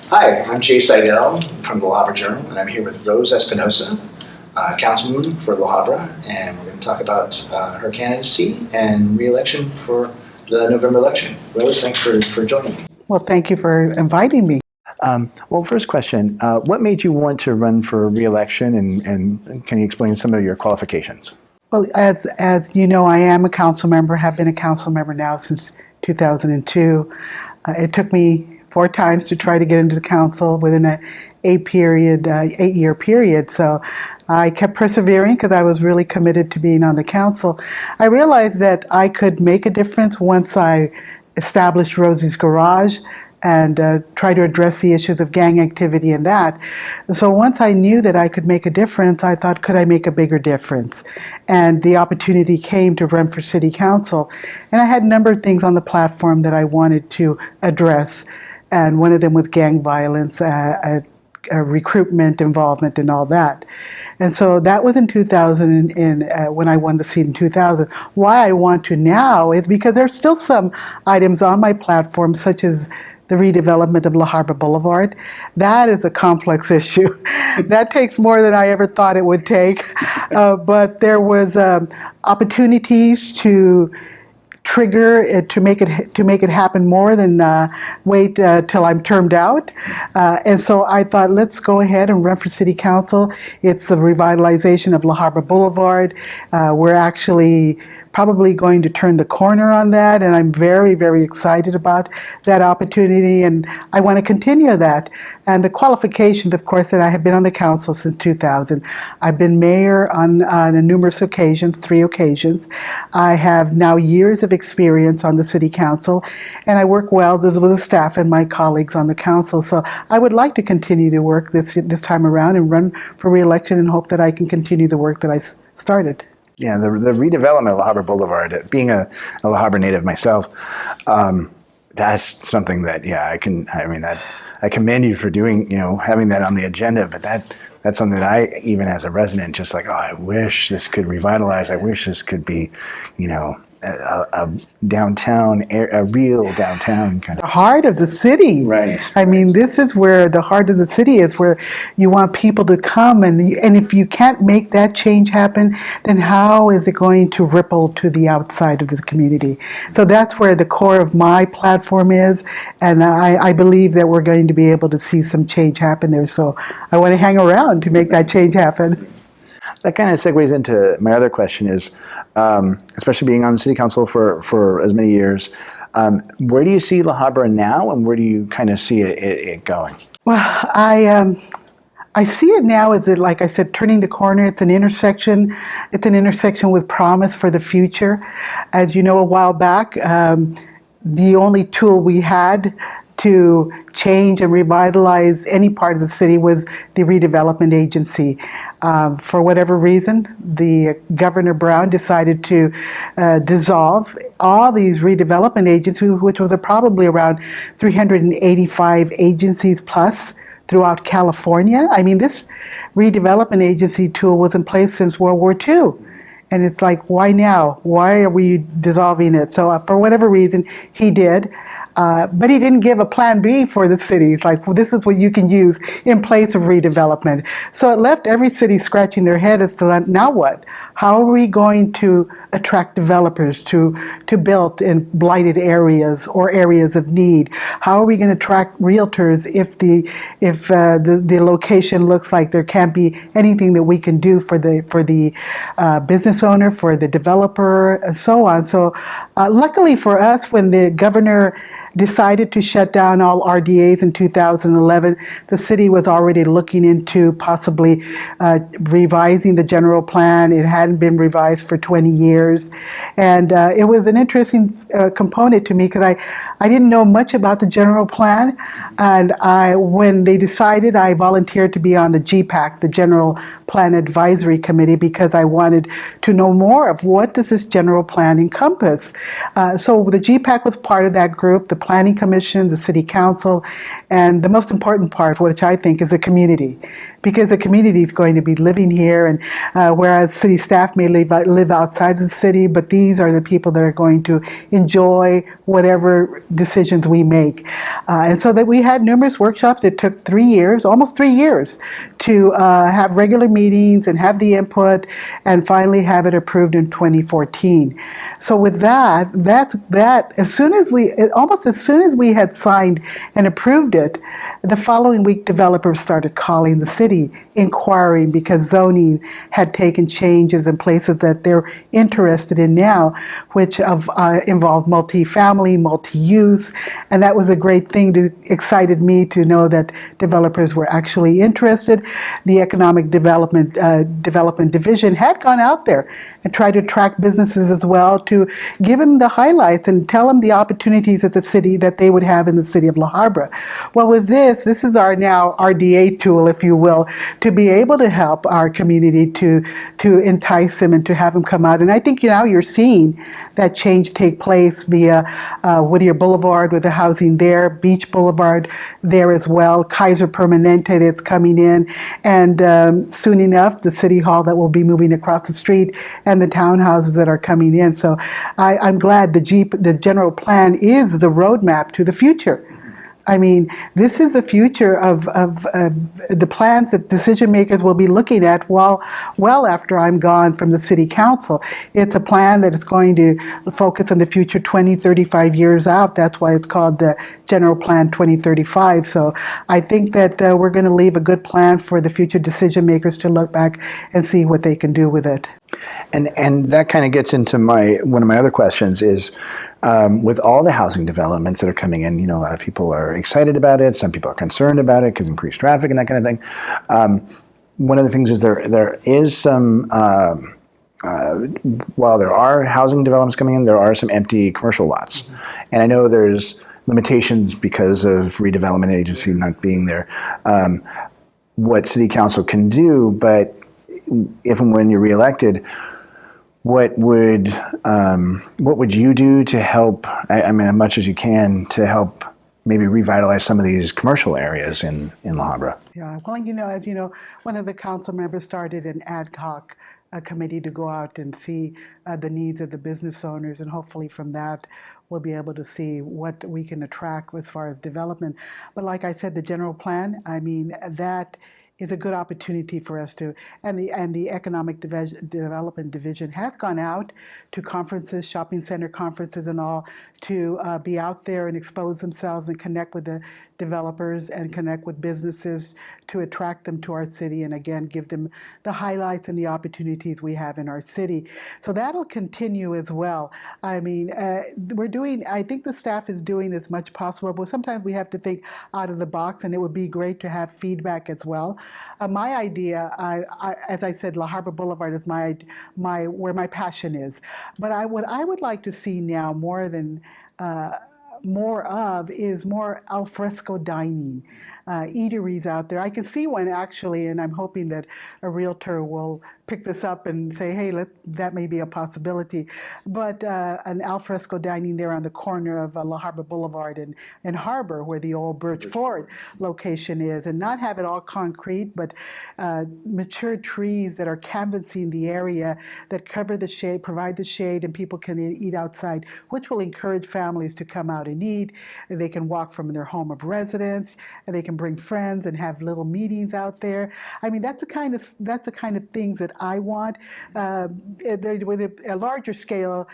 Hi, I'm Jay Seidel from the Habra Journal, and I'm here with Rose Espinoza, councilwoman for La Habra, and we're going to talk about her candidacy and re-election for the November election. Rose, thanks for joining me. Well, thank you for inviting me. Well, first question, what made you want to run for re-election, and can you explain some of your qualifications? Well, as you know, I am a council member, have been a council member now since 2002. It took me 4 times to try to get into the council within a 8-year period. So I kept persevering because I was really committed to being on the council. I realized that I could make a difference once I established Rosie's Garage and try to address the issues of gang activity and that. So once I knew that I could make a difference, I thought, could I make a bigger difference? And the opportunity came to run for city council. And I had a number of things on the platform that I wanted to address. And one of them was gang violence, recruitment, involvement, and all that. And so that was in 2000, when I won the seat in 2000. Why I want to now is because there's still some items on my platform, such as the redevelopment of La Habra Boulevard. That is a complex issue. That takes more than I ever thought it would take. But there was opportunities to trigger it, to make it happen more than wait till I'm termed out. And so I thought, let's go ahead and run for city council. It's the revitalization of La Habra Boulevard. We're actually probably going to turn the corner on that, and I'm very, very excited about that opportunity, and I want to continue that. And the qualifications, of course, that I have been on the council since 2000. I've been mayor on numerous occasions, 3 occasions. I have now years of experience on the city council, and I work well with the staff and my colleagues on the council. So I would like to continue to work this time around and run for re-election and hope that I can continue the work that I started. Yeah, the redevelopment of La Habra Boulevard, being a La Habra native myself, that's something that, I commend you for doing, having that on the agenda, but that's something that I, even as a resident, just like, I wish this could revitalize. I wish this could be, a downtown, a real downtown kind of. The heart of the city. Right. I mean, this is where the heart of the city is, where you want people to come, and if you can't make that change happen, then how is it going to ripple to the outside of the community? So that's where the core of my platform is, and I believe that we're going to be able to see some change happen there. So I want to hang around to make that change happen. That kind of segues into my other question is, especially being on the city council for as many years, where do you see La Habra now, and where do you kind of see it going? Well, I see it now as, like I said, turning the corner. It's an intersection. It's an intersection with promise for the future. As you know, a while back, the only tool we had to change and revitalize any part of the city was the redevelopment agency. For whatever reason, the Governor Brown decided to dissolve all these redevelopment agencies, which was probably around 385 agencies plus throughout California. I mean, this redevelopment agency tool was in place since World War II. And it's like, why now? Why are we dissolving it? So for whatever reason, he did. But he didn't give a plan B for the city. It's like, well, this is what you can use in place of redevelopment. So it left every city scratching their head as to, now what? How are we going to attract developers to build in blighted areas or areas of need? How are we going to attract realtors if the location looks like there can't be anything that we can do for the business owner, for the developer, and so on? So luckily for us, when the governor decided to shut down all RDAs in 2011, the city was already looking into possibly revising the general plan. It hadn't been revised for 20 years. And it was an interesting component to me because I didn't know much about the general plan. And when they decided, I volunteered to be on the GPAC, the General Plan Advisory Committee, because I wanted to know more of what does this general plan encompass. So the GPAC was part of that group, the Planning Commission, the City Council, and the most important part, which I think is the community. because the community is going to be living here, and whereas city staff may live outside the city, but these are the people that are going to enjoy whatever decisions we make. And so that we had numerous workshops. It took 3 years, almost 3 years, to have regular meetings and have the input, and finally have it approved in 2014. So with that, as soon as we had signed and approved it, the following week developers started calling the city, inquiring because zoning had taken changes in places that they're interested in now, which involved multi-family, multi-use, and that was a great thing. Excited me to know that developers were actually interested. The Economic Development Division had gone out there and tried to attract businesses as well, to give them the highlights and tell them the opportunities at the city that they would have in the city of La Habra. Well, with this is our now RDA tool, if you will, to be able to help our community to entice them and to have them come out. And I think now you're seeing that change take place via Whittier Boulevard with the housing there, Beach Boulevard there as well, Kaiser Permanente that's coming in, and soon enough the City Hall that will be moving across the street, and the townhouses that are coming in. So I'm glad the general plan is the roadmap to the future. I mean, this is the future of the plans that decision makers will be looking at well after I'm gone from the city council. It's a plan that is going to focus on the future 20, 35 years out. That's why it's called the General Plan 2035. So I think that we're going to leave a good plan for the future decision makers to look back and see what they can do with it. And that kind of gets into one of my other questions is, with all the housing developments that are coming in, a lot of people are excited about it. Some people are concerned about it because increased traffic and that kind of thing. One of the things is there is some, while there are housing developments coming in, there are some empty commercial lots. And I know there's limitations because of redevelopment agency not being there, what city council can do, but if and when you're reelected, what would you do to help? I mean, as much as you can to help maybe revitalize some of these commercial areas in La Habra. Yeah, well, as you know, one of the council members started an ad hoc committee to go out and see the needs of the business owners, and hopefully from that we'll be able to see what we can attract as far as development. But like I said, the general plan, I mean, that is a good opportunity for us to, and the Economic Development Division has gone out to conferences, shopping center conferences and all, to be out there and expose themselves and connect with the developers and connect with businesses to attract them to our city, and again, give them the highlights and the opportunities we have in our city. So that'll continue as well. I mean, I think the staff is doing as much possible, but sometimes we have to think out of the box, and it would be great to have feedback as well. My idea, as I said, La Habra Boulevard is where my passion is. But what I would like to see now more of is more al fresco dining, eateries out there. I can see one actually, and I'm hoping that a realtor will pick this up and say, hey, that may be a possibility. But an al fresco dining there on the corner of La Habra Boulevard and Harbor, where the old Birch Ford location is, and not have it all concrete, but mature trees that are canvassing the area, that cover the shade, provide the shade, and people can eat outside, which will encourage families to come out and eat. They can walk from their home of residence, and they can bring friends and have little meetings out there. I mean, that's the kind of things that I want. With a larger scale,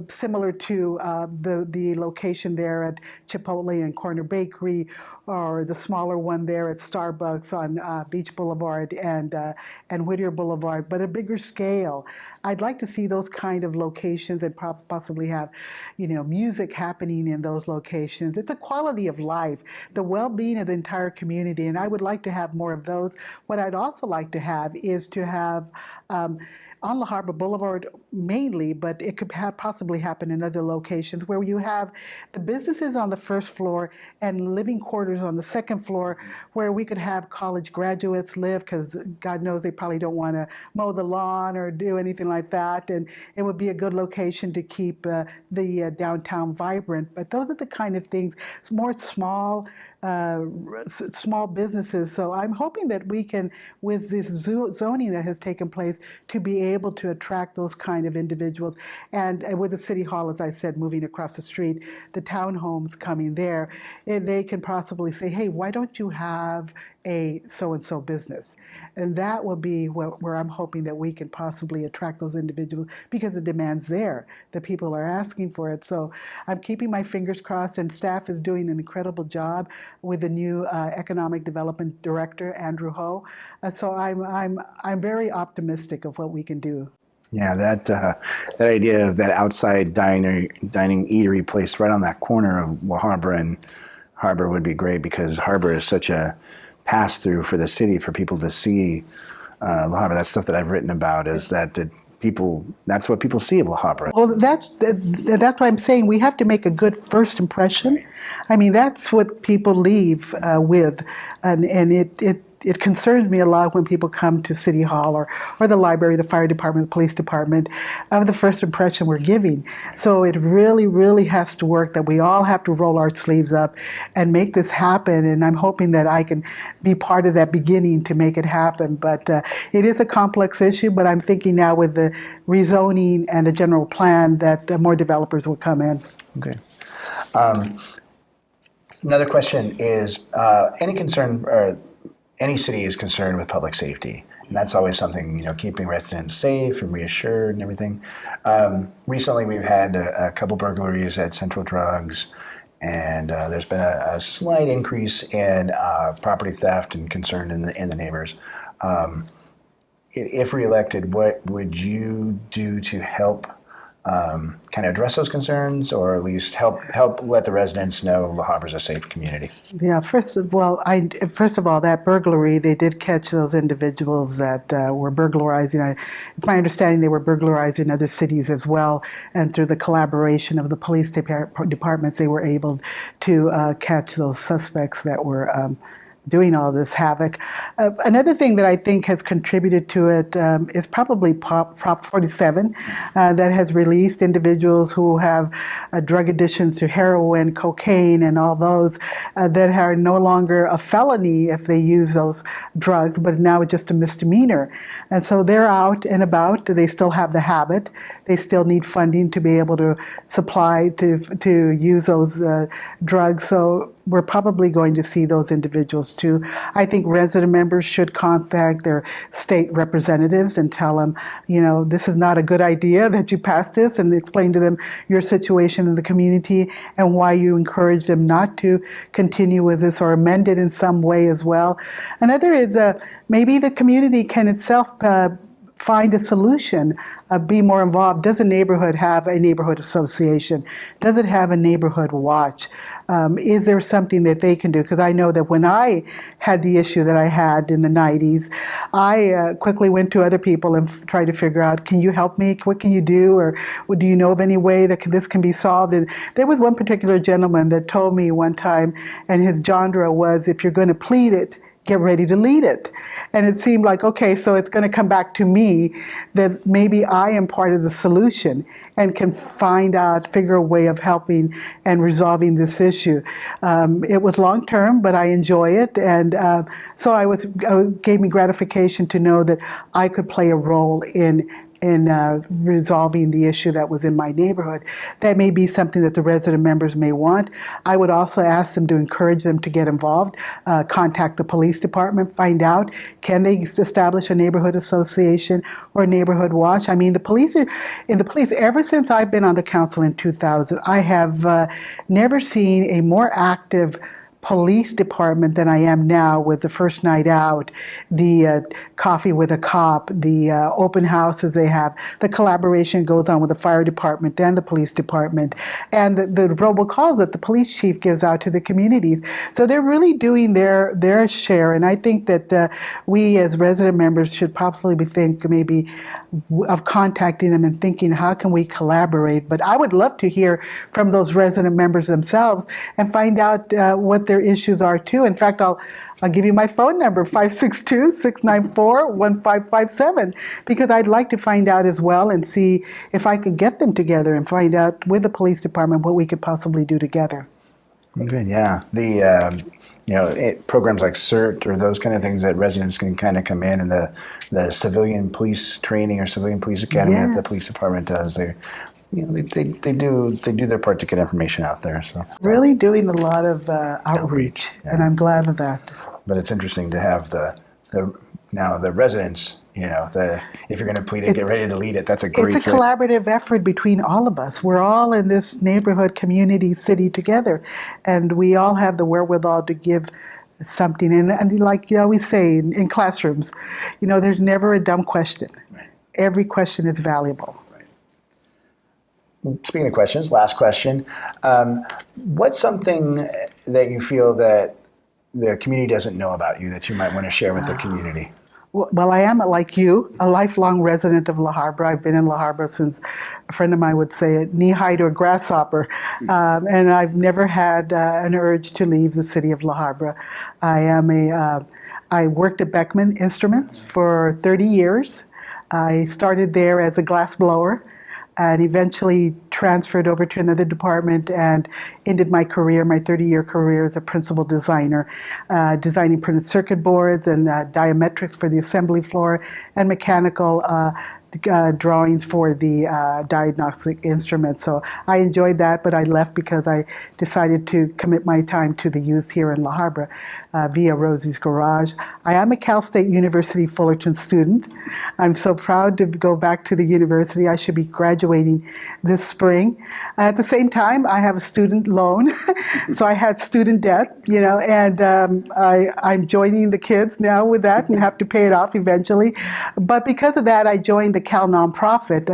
similar to the location there at Chipotle and Corner Bakery, or the smaller one there at Starbucks on Beach Boulevard and Whittier Boulevard, but a bigger scale. I'd like to see those kind of locations and possibly have, music happening in those locations. It's a quality of life, the well-being of the entire community, and I would like to have more of those. What I'd also like to have is to have on La Habra Boulevard mainly, but it could possibly happen in other locations, where you have the businesses on the first floor and living quarters on the second floor, where we could have college graduates live, because God knows they probably don't want to mow the lawn or do anything like that, and it would be a good location to keep the downtown vibrant. But those are the kind of things, it's more small, small businesses. So I'm hoping that we can, with this zoning that has taken place, to be able to attract those kind of individuals. And with the city hall, as I said, moving across the street, the townhomes coming there, they can possibly say, hey, why don't you have a so-and-so business? And that will be where I'm hoping that we can possibly attract those individuals, because the demand's there. The people are asking for it. So I'm keeping my fingers crossed, and staff is doing an incredible job with the new economic development director, Andrew Ho. So I'm very optimistic of what we can do. Yeah, that idea of that outside dining eatery place right on that corner of La Habra and Harbor would be great, because Harbor is such a pass through for the city, for people to see La Habra. That's stuff that I've written about, is that that's what people see of La Habra. Well, that's what I'm saying. We have to make a good first impression. I mean, that's what people leave with, and it concerns me a lot when people come to City Hall or the library, the fire department, the police department, of the first impression we're giving. So it really, really has to work, that we all have to roll our sleeves up and make this happen. And I'm hoping that I can be part of that beginning to make it happen. But it is a complex issue, but I'm thinking now with the rezoning and the general plan that more developers will come in. Okay. Another question is, any city is concerned with public safety, and that's always something, keeping residents safe and reassured and everything. Recently, we've had a couple burglaries at Central Drugs, and there's been a slight increase in property theft and concern in the neighbors. If reelected, what would you do to help kind of address those concerns, or at least help let the residents know La Habra's a safe community? Yeah, first of all, that burglary, they did catch those individuals that were burglarizing. It's my understanding they were burglarizing other cities as well, and through the collaboration of the police departments, they were able to catch those suspects that were doing all this havoc. Another thing that I think has contributed to it is probably Prop 47 that has released individuals who have drug addictions to heroin, cocaine, and all those that are no longer a felony if they use those drugs, but now it's just a misdemeanor. And so they're out and about. They still have the habit. They still need funding to be able to supply, to use those drugs. So we're probably going to see those individuals too. I think resident members should contact their state representatives and tell them, this is not a good idea that you pass this, and explain to them your situation in the community and why you encourage them not to continue with this, or amend it in some way as well. Another is maybe the community can itself find a solution, be more involved. Does a neighborhood have a neighborhood association? Does it have a neighborhood watch? Is there something that they can do? Because I know that when I had the issue that I had in the 90s, I quickly went to other people and tried to figure out, can you help me? What can you do? Or do you know of any way that this can be solved? And there was one particular gentleman that told me one time, and his genre was, if you're going to plead it, get ready to lead it. And it seemed like, okay, so it's going to come back to me, that maybe I am part of the solution and can figure a way of helping and resolving this issue. It was long term, but I enjoy it. And so it gave me gratification to know that I could play a role in resolving the issue that was in my neighborhood. That may be something that the resident members may want. I would also ask them to encourage them to get involved, contact the police department, find out, can they establish a neighborhood association or a neighborhood watch? I mean, the police, ever since I've been on the council in 2000, I have never seen a more active police department than I am now, with the first night out, the coffee with a cop, the open houses they have, the collaboration goes on with the fire department and the police department, and the robocalls that the police chief gives out to the communities. So they're really doing their share, and I think that we as resident members should possibly think maybe of contacting them and thinking, how can we collaborate? But I would love to hear from those resident members themselves and find out what their issues are too. In fact, I'll give you my phone number, 562-694-1557, because I'd like to find out as well and see if I could get them together and find out with the police department what we could possibly do together. Good, yeah. The programs like CERT or those kind of things that residents can kind of come in, and the civilian police training or civilian police academy that the police Yes. department does. They do their part to get information out there. So Really doing a lot of outreach, and yeah. I'm glad of that. But it's interesting to have the residents. If you're going to plead it, get ready to lead it. That's a great It's a thing. collaborative effort between all of us. We're all in this neighborhood, community, city together, and we all have the wherewithal to give something. And like you always say in classrooms, there's never a dumb question. Right. Every question is valuable. Speaking of questions, last question. What's something that you feel that the community doesn't know about you that you might want to share with the community? Well, I am, like you, a lifelong resident of La Habra. I've been in La Habra since, a friend of mine would say, knee-high to a grasshopper. And I've never had an urge to leave the city of La Habra. I worked at Beckman Instruments for 30 years. I started there as a glass blower and eventually transferred over to another department and ended my 30-year career as a principal designer, designing printed circuit boards and diametrics for the assembly floor and mechanical drawings for the diagnostic instruments. So I enjoyed that, but I left because I decided to commit my time to the youth here in La Habra via Rosie's Garage. I am a Cal State University Fullerton student. I'm so proud to go back to the university. I should be graduating this spring. At the same time, I have a student loan, so I had student debt, and I'm joining the kids now with that and have to pay it off eventually. But because of that, I joined the Cal nonprofit.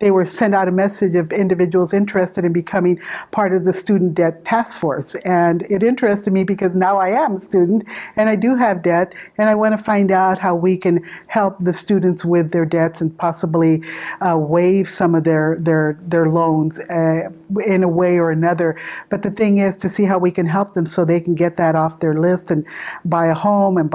They were sent out a message of individuals interested in becoming part of the student debt task force, and it interested me because now I am a student and I do have debt, and I want to find out how we can help the students with their debts and possibly waive some of their loans in a way or another. But the thing is to see how we can help them so they can get that off their list and buy a home and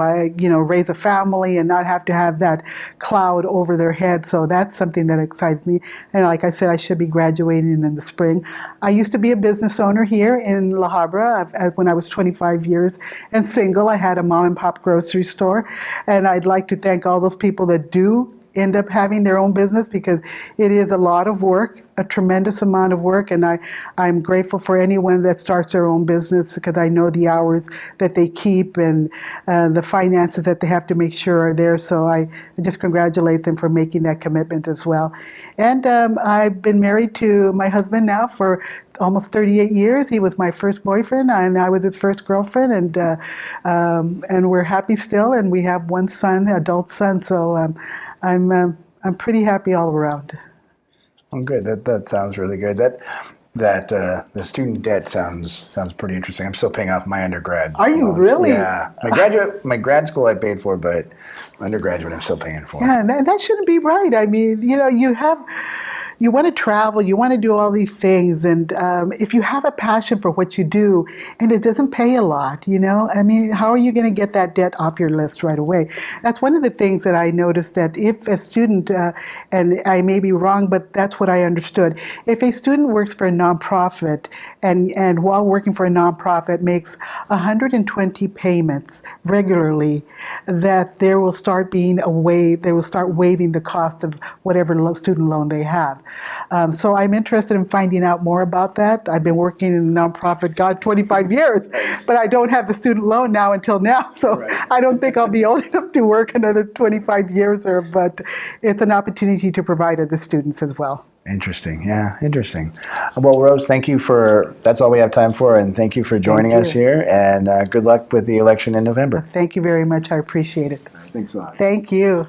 raise a family and not have to have that cloud over their head. So that's something that excites me. And like I said, I should be graduating in the spring. I used to be a business owner here in La Habra when I was 25 years and single. I had a mom and pop grocery store. And I'd like to thank all those people that do end up having their own business, because it is a lot of work, a tremendous amount of work, and I'm grateful for anyone that starts their own business, because I know the hours that they keep and the finances that they have to make sure are there. So I just congratulate them for making that commitment as well. And I've been married to my husband now for almost 38 years. He was my first boyfriend, and I was his first girlfriend, and we're happy still, and we have one son, adult son. So I'm pretty happy all around. Oh, good. That sounds really good. That the student debt sounds pretty interesting. I'm still paying off my undergrad. Are you loans. really? Yeah. My grad school I paid for, but undergraduate I'm still paying for. Yeah, that shouldn't be right. I mean, you want to travel, you want to do all these things, and if you have a passion for what you do and it doesn't pay a lot, I mean, how are you going to get that debt off your list right away? That's one of the things that I noticed, that if a student, and I may be wrong, but that's what I understood, if a student works for a nonprofit and while working for a nonprofit makes 120 payments regularly, that there will start being they will start waiving the cost of whatever student loan they have. So I'm interested in finding out more about that. I've been working in a nonprofit, 25 years, but I don't have the student loan now until now. So I don't think I'll be old enough to work another 25 years, but it's an opportunity to provide to the students as well. Interesting. Yeah, interesting. Well, Rose, that's all we have time for, and thank you for joining us here, and good luck with the election in November. Thank you very much. I appreciate it. Thanks a lot. Thank you.